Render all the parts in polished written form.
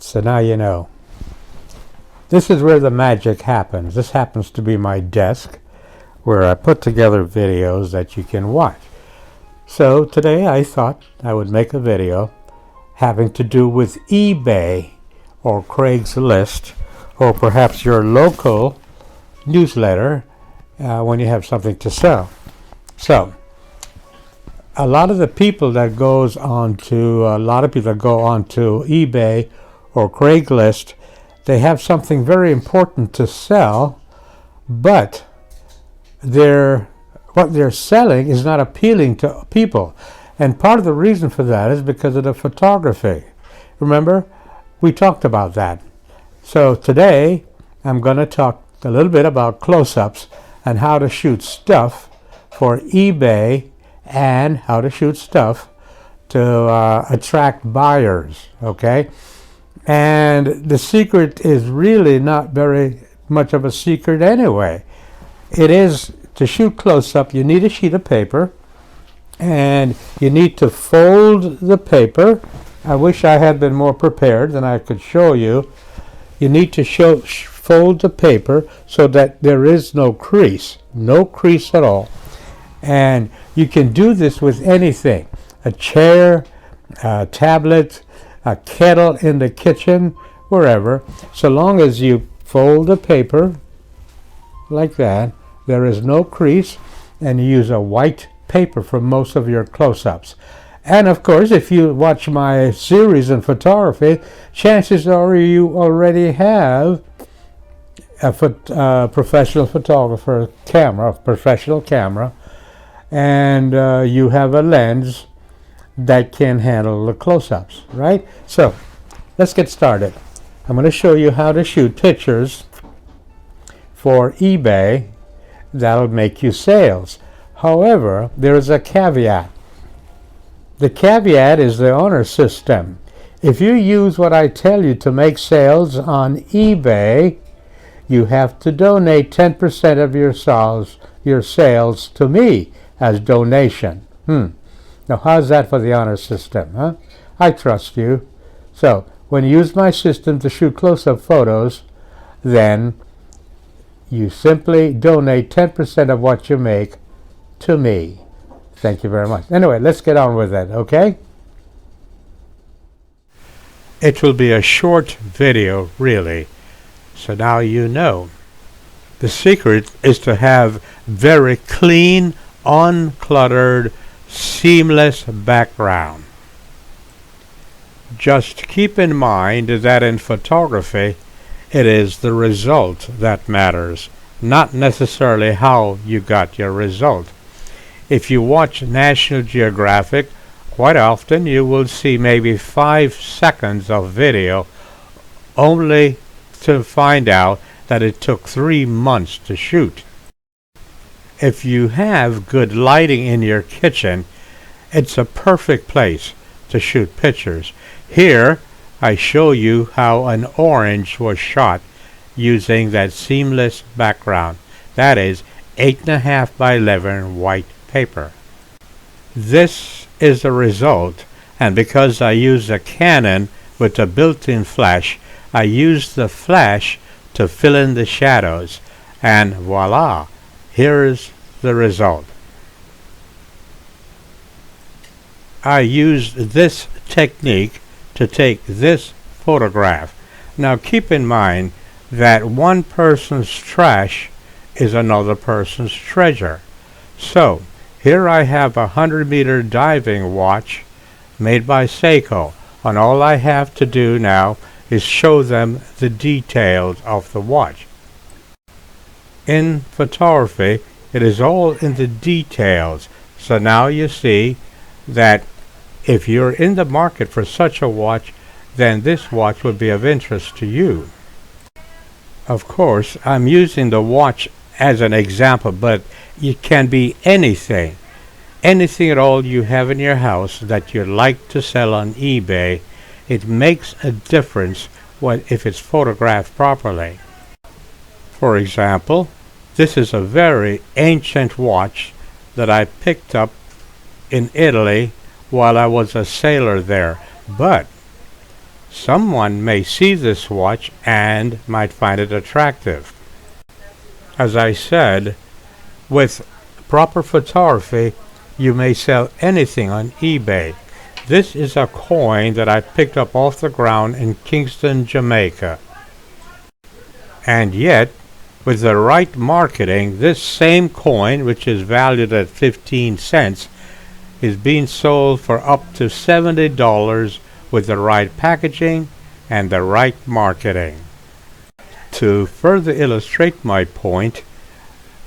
So now you know. This is where the magic happens. This happens to be my desk where I put together videos that you can watch. So today I thought I would make a video having to do with eBay or Craigslist or perhaps your local newsletter when you have something to sell. So a lot of the people that go on to eBay or Craigslist, they have something very important to sell, but what they're selling is not appealing to people. And part of the reason for that is because of the photography. Remember, we talked about that. So today, I'm going to talk a little bit about close-ups and how to shoot stuff for eBay and how to shoot stuff to attract buyers, okay? And the secret is really not very much of a secret anyway. It is to shoot close-up, you need a sheet of paper, and you need to fold the paper. I wish I had been more prepared than I could show you. You need to fold the paper so that there is no crease at all. And you can do this with anything, a chair, a tablet, a kettle in the kitchen, wherever. So long as you fold the paper like that, there is no crease, and you use a white paper for most of your close-ups. And of course, if you watch my series in photography, chances are you already have a professional photographer professional camera, and you have a lens that can handle the close-ups, right? So let's get started. I'm going to show you how to shoot pictures for eBay that'll make you sales. However, there is a caveat. The caveat is the honor system. If you use what I tell you to make sales on eBay, you have to donate 10% of your sales to me as donation. Now, how's that for the honor system, huh? I trust you. So, when you use my system to shoot close-up photos, then you simply donate 10% of what you make to me. Thank you very much. Anyway, let's get on with it, okay? It will be a short video, really. So now you know. The secret is to have very clean, uncluttered, seamless background. Just keep in mind that in photography, it is the result that matters, not necessarily how you got your result. If you watch National Geographic, quite often you will see maybe 5 seconds of video only to find out that it took 3 months to shoot. If you have good lighting in your kitchen, it's a perfect place to shoot pictures. Here, I show you how an orange was shot using that seamless background. That is 8.5 by 11 white paper. This is the result, and because I use a Canon with a built-in flash, I use the flash to fill in the shadows, and voila, here is the result. I used this technique to take this photograph. Now keep in mind that one person's trash is another person's treasure. So here I have a 100-meter diving watch made by Seiko, and all I have to do now is show them the details of the watch. In photography, it is all in the details. So now you see that if you're in the market for such a watch, then this watch would be of interest to you. Of course, I'm using the watch as an example, but it can be anything. Anything at all you have in your house that you'd like to sell on eBay. It makes a difference if it's photographed properly. For example, this is a very ancient watch that I picked up in Italy while I was a sailor there. But Someone may see this watch and might find it attractive. As I said, with proper photography, you may sell anything on eBay. This is a coin that I picked up off the ground in Kingston, Jamaica. And yet, with the right marketing, this same coin, which is valued at 15 cents, is being sold for up to $70 with the right packaging and the right marketing. To further illustrate my point,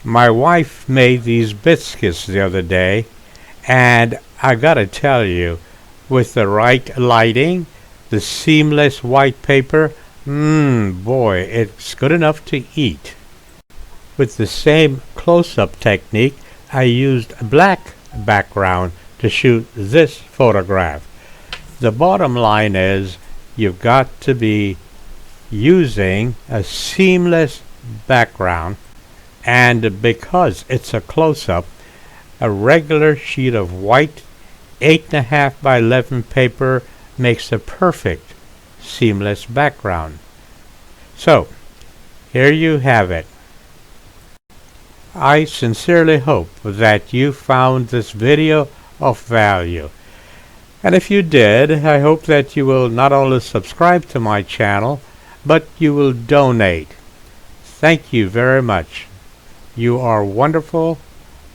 my wife made these biscuits the other day, and I gotta tell you, with the right lighting, the seamless white paper, boy, it's good enough to eat. With the same close-up technique, I used a black background to shoot this photograph. The bottom line is, you've got to be using a seamless background, and because it's a close-up, a regular sheet of white 8.5 by 11 paper makes a perfect seamless background. So, here you have it. I sincerely hope that you found this video of value. And if you did, I hope that you will not only subscribe to my channel, but you will donate. Thank you very much. You are wonderful,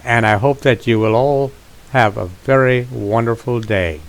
and I hope that you will all have a very wonderful day.